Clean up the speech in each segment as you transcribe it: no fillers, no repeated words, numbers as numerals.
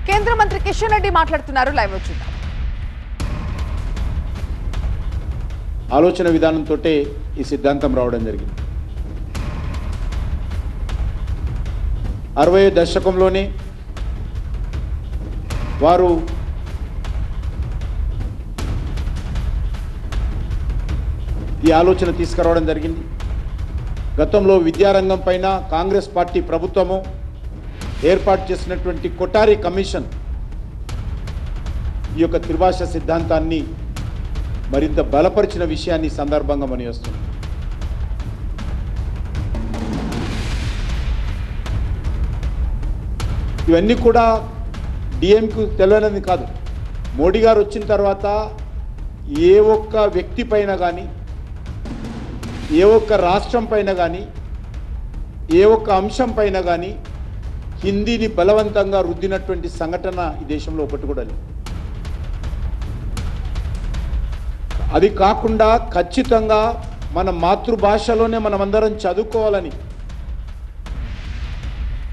కేంద్ర మంత్రి కిషన్ రెడ్డి మాట్లాడుతున్నారు. లైవ్ చూద్దాం. ఆలోచన విధానంతో ఈ సిద్ధాంతం రావడం జరిగింది. 60 దశకంలోనే వారు ఈ ఆలోచన తీసుకురావడం జరిగింది. గతంలో విద్యారంగం పైన కాంగ్రెస్ పార్టీ ప్రభుత్వము ఏర్పాటు చేసినటువంటి కొఠారి కమిషన్ ఈ యొక్క త్రిభాష సిద్ధాంతాన్ని మరింత బలపరిచిన విషయాన్ని సందర్భంగా మనం వస్తుంది. ఇవన్నీ కూడా డిఎంకు తెలియనిది కాదు. మోడీ గారు వచ్చిన తర్వాత ఏ ఒక్క వ్యక్తి పైన కానీ, ఏ ఒక్క రాష్ట్రం పైన కానీ, ఏ ఒక్క అంశం పైన కానీ హిందీని బలవంతంగా రుద్దినటువంటి సంఘటన ఈ దేశంలో ఒకటి కూడా లేదు. అది కాకుండా ఖచ్చితంగా మన మాతృభాషలోనే మనమందరం చదువుకోవాలని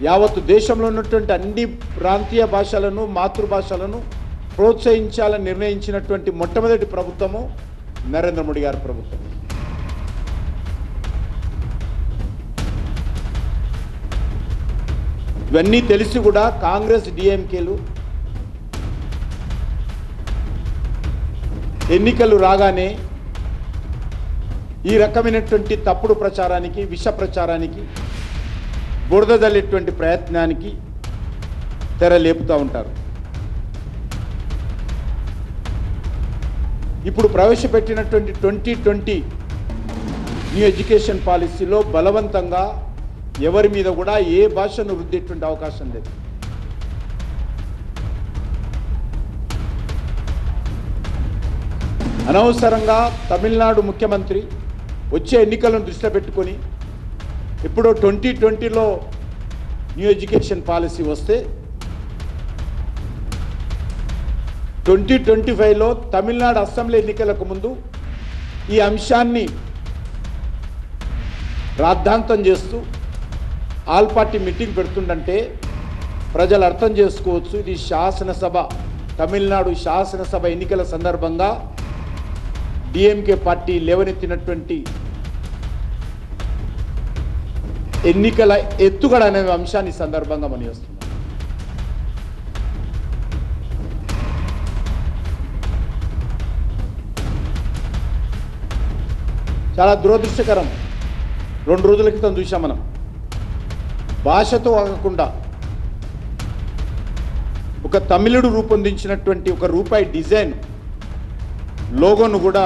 యావత్తు దేశంలో ఉన్నటువంటి అన్ని ప్రాంతీయ భాషలను, మాతృభాషలను ప్రోత్సహించాలని నిర్ణయించినటువంటి మొట్టమొదటి ప్రభుత్వము నరేంద్ర మోడీ గారి ప్రభుత్వం. ఇవన్నీ తెలిసి కూడా కాంగ్రెస్ డిఎంకేలు ఎన్నికలు రాగానే ఈ రకమైనటువంటి తప్పుడు ప్రచారానికి, విష ప్రచారానికి, బురద జల్లేటువంటి ప్రయత్నానికి తెర లేపుతూ ఉంటారు. ఇప్పుడు ప్రవేశపెట్టినటువంటి 2020 న్యూ ఎడ్యుకేషన్ పాలసీలో బలవంతంగా ఎవరి మీద కూడా ఏ భాషను రుద్దేటువంటి అవకాశం లేదు. అనవసరంగా తమిళనాడు ముఖ్యమంత్రి వచ్చే ఎన్నికలను దృష్టిలో పెట్టుకొని ఇప్పుడు 2020లో న్యూ ఎడ్యుకేషన్ పాలసీ వస్తే 2025లో తమిళనాడు అసెంబ్లీ ఎన్నికలకు ముందు ఈ అంశాన్ని రాద్ధాంతం చేస్తూ ఆల్ పార్టీ మీటింగ్ పెడుతుండంటే ప్రజలు అర్థం చేసుకోవచ్చు. ఇది శాసనసభ, తమిళనాడు శాసనసభ ఎన్నికల సందర్భంగా డిఎంకే పార్టీ లేవనెత్తినటువంటి ఎన్నికల ఎత్తుగడ అనే అంశాన్ని సందర్భంగా మనం చేస్తున్నాం. చాలా దురదృష్టకరం. 2 రోజుల క్రితం చూసాం మనం. భాషతో ఆగకుండా ఒక తమిళుడు రూపొందించినటువంటి ఒక రూపాయి డిజైన్ లోగోను కూడా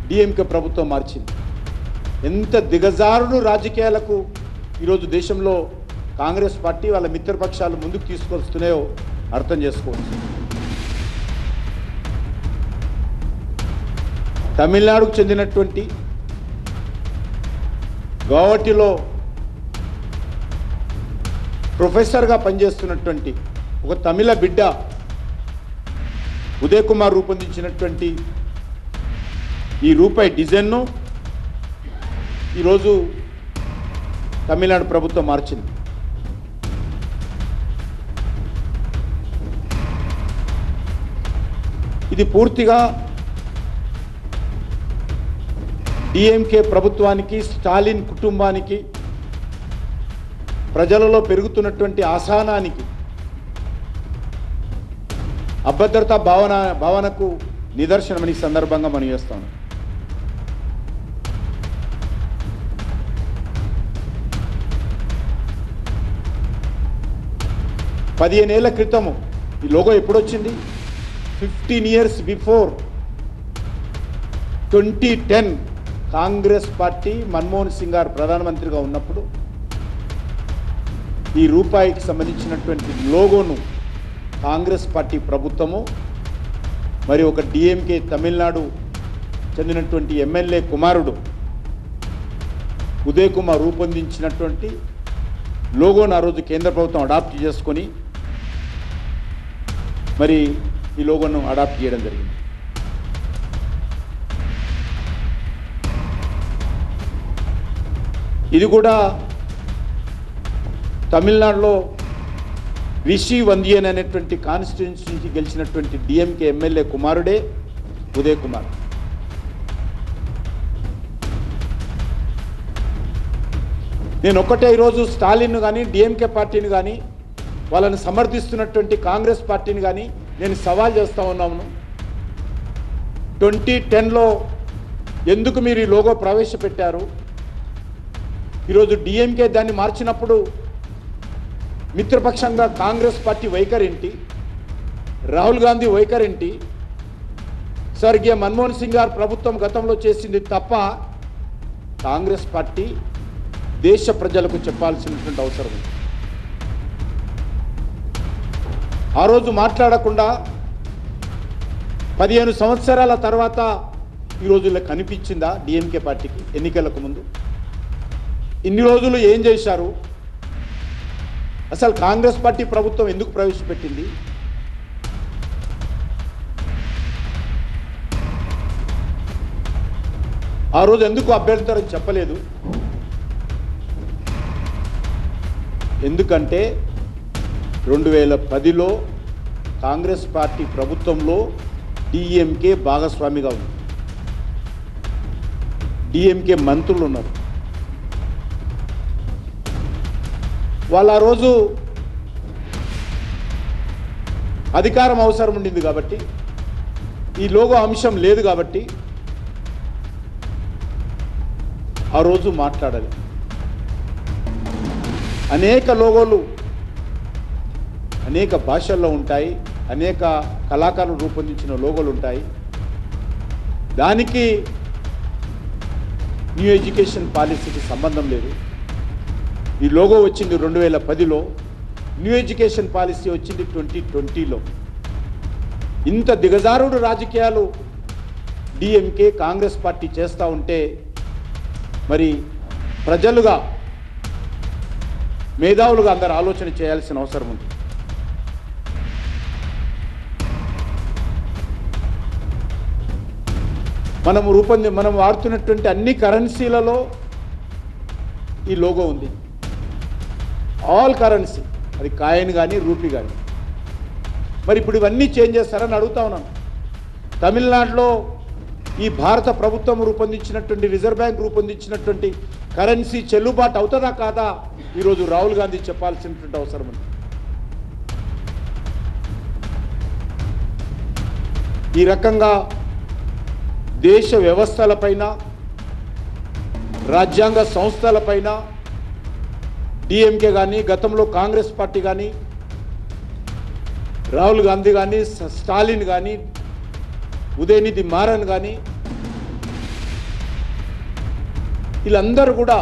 డిఎంకే ప్రభుత్వం మార్చింది. ఎంత దిగజారుడు రాజకీయాలకు ఈరోజు దేశంలో కాంగ్రెస్ పార్టీ వాళ్ళ మిత్రపక్షాలు ముందుకు తీసుకొస్తున్నాయో అర్థం చేసుకోవచ్చు. తమిళనాడుకు చెందినటువంటి గౌహటిలో ప్రొఫెసర్గా పనిచేస్తున్నటువంటి ఒక తమిళ బిడ్డ ఉదయ్ కుమార్ రూపొందించినటువంటి ఈ రూపాయి డిజైన్ను ఈరోజు తమిళనాడు ప్రభుత్వం మార్చింది. ఇది పూర్తిగా డిఎంకే ప్రభుత్వానికి, స్టాలిన్ కుటుంబానికి, ప్రజలలో పెరుగుతున్నటువంటి అసహనానికి, అభద్రతా భావనకు నిదర్శనమని సందర్భంగా మనం చేస్తాం. పదిహేనేళ్ల క్రితము ఈ లోగో ఎప్పుడొచ్చింది? 15 years before 2010 Congress party Manmohan Singh garu ప్రధానమంత్రిగా ఉన్నప్పుడు ఈ రూపాయికి సంబంధించినటువంటి లోగోను కాంగ్రెస్ పార్టీ ప్రభుత్వము మరి ఒక డిఎంకే తమిళనాడు చెందినటువంటి ఎమ్మెల్యే కుమారుడు ఉదయ్ కుమార్ రూపొందించినటువంటి లోగోను ఆ రోజు కేంద్ర ప్రభుత్వం అడాప్ట్ చేసుకొని మరి ఈ లోగోను అడాప్ట్ చేయడం జరిగింది. ఇది కూడా తమిళనాడులో రిషి వందియన్ అనేటువంటి కాన్స్టిట్యున్సీ నుంచి గెలిచినటువంటి డిఎంకే ఎమ్మెల్యే కుమారుడే ఉదయ్ కుమార్. నేను ఒక్కటే ఈరోజు స్టాలిన్ కానీ డిఎంకే పార్టీని కానీ వాళ్ళని సమర్థిస్తున్నటువంటి కాంగ్రెస్ పార్టీని కానీ నేను సవాల్ చేస్తూ ఉన్నాను. 2010లో ఎందుకు మీరు ఈ లోగో ప్రవేశపెట్టారు? ఈరోజు డిఎంకే దాన్ని మార్చినప్పుడు మిత్రపక్షంగా కాంగ్రెస్ పార్టీ వైఖరేంటి? రాహుల్ గాంధీ వైఖరేంటి? స్వర్గీయ మన్మోహన్ సింగ్ గారు ప్రభుత్వం గతంలో చేసింది తప్ప కాంగ్రెస్ పార్టీ దేశ ప్రజలకు చెప్పాల్సినటువంటి అవసరం ఉంది. ఆ రోజు మాట్లాడకుండా 15 సంవత్సరాల తర్వాత ఈరోజు ఇలా కనిపించిందా డిఎంకే పార్టీకి ఎన్నికలకు ముందు? ఇన్ని రోజులు ఏం చేశారు? అసలు కాంగ్రెస్ పార్టీ ప్రభుత్వం ఎందుకు ప్రవేశపెట్టింది? ఆ రోజు ఎందుకు అభ్యంతరం చెప్పలేదు? ఎందుకంటే 2010లో కాంగ్రెస్ పార్టీ ప్రభుత్వంలో డిఎంకే భాగస్వామిగా ఉంది. డిఎంకే మంత్రులు ఉన్నారు. వాళ్ళు ఆ రోజు అధికారం అవసరం ఉండింది కాబట్టి, ఈ లోగో అంశం లేదు కాబట్టి ఆ రోజు మాట్లాడాలి. అనేక లోగోలు అనేక భాషల్లో ఉంటాయి, అనేక కళాకారులు రూపొందించిన లోగోలు ఉంటాయి. దానికి న్యూ ఎడ్యుకేషన్ పాలసీకి సంబంధం లేదు. ఈ లోగో వచ్చింది 2010లో, న్యూ ఎడ్యుకేషన్ పాలసీ వచ్చింది 2020లో. ఇంత దిగజారుడు రాజకీయాలు డిఎంకే కాంగ్రెస్ పార్టీ చేస్తూ ఉంటే మరి ప్రజలుగా మేధావులుగా అందరు ఆలోచన చేయాల్సిన అవసరం ఉంది. మనం వాడుతున్నటువంటి అన్ని కరెన్సీలలో ఈ లోగో ఉంది. ఆల్ కరెన్సీ, అది కాయిన్ కానీ రూపీ కానీ. మరి ఇప్పుడు ఇవన్నీ చేంజ్ చేస్తారని అడుగుతా ఉన్నాను. తమిళనాడులో ఈ భారత ప్రభుత్వం రూపొందించినటువంటి రిజర్వ్ బ్యాంక్ రూపొందించినటువంటి కరెన్సీ చెల్లుబాటు అవుతుందా కాదా ఈరోజు రాహుల్ గాంధీ చెప్పాల్సినటువంటి అవసరం ఉంది. ఈ రకంగా దేశ వ్యవస్థలపైన, రాజ్యాంగ సంస్థలపైన డిఎంకే కానీ, గతంలో కాంగ్రెస్ పార్టీ కానీ, రాహుల్ గాంధీ కానీ, స్టాలిన్ కానీ, ఉదయనిధి మారన్ కానీ, వీళ్ళందరూ కూడా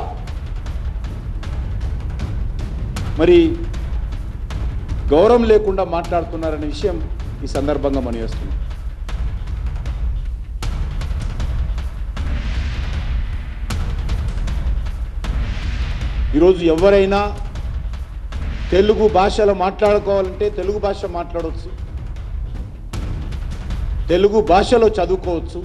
మరి గౌరవం లేకుండా మాట్లాడుతున్నారనే విషయం ఈ సందర్భంగా మనవేస్తుంది. ఈరోజు ఎవరైనా తెలుగు భాషలో మాట్లాడుకోవాలంటే తెలుగు భాష మాట్లాడవచ్చు, తెలుగు భాషలో చదువుకోవచ్చు.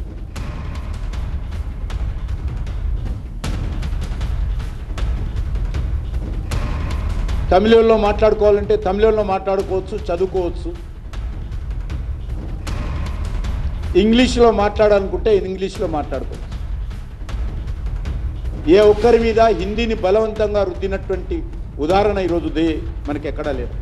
తమిళంలో మాట్లాడుకోవాలంటే తమిళంలో మాట్లాడుకోవచ్చు, చదువుకోవచ్చు. ఇంగ్లీష్లో మాట్లాడాలనుకుంటే ఇంగ్లీష్లో మాట్లాడుకోవచ్చు. ఏ ఒక్కరి మీద హిందీని బలవంతంగా రుద్దినటువంటి ఉదాహరణ ఈరోజు మనకి ఎక్కడా లేదు.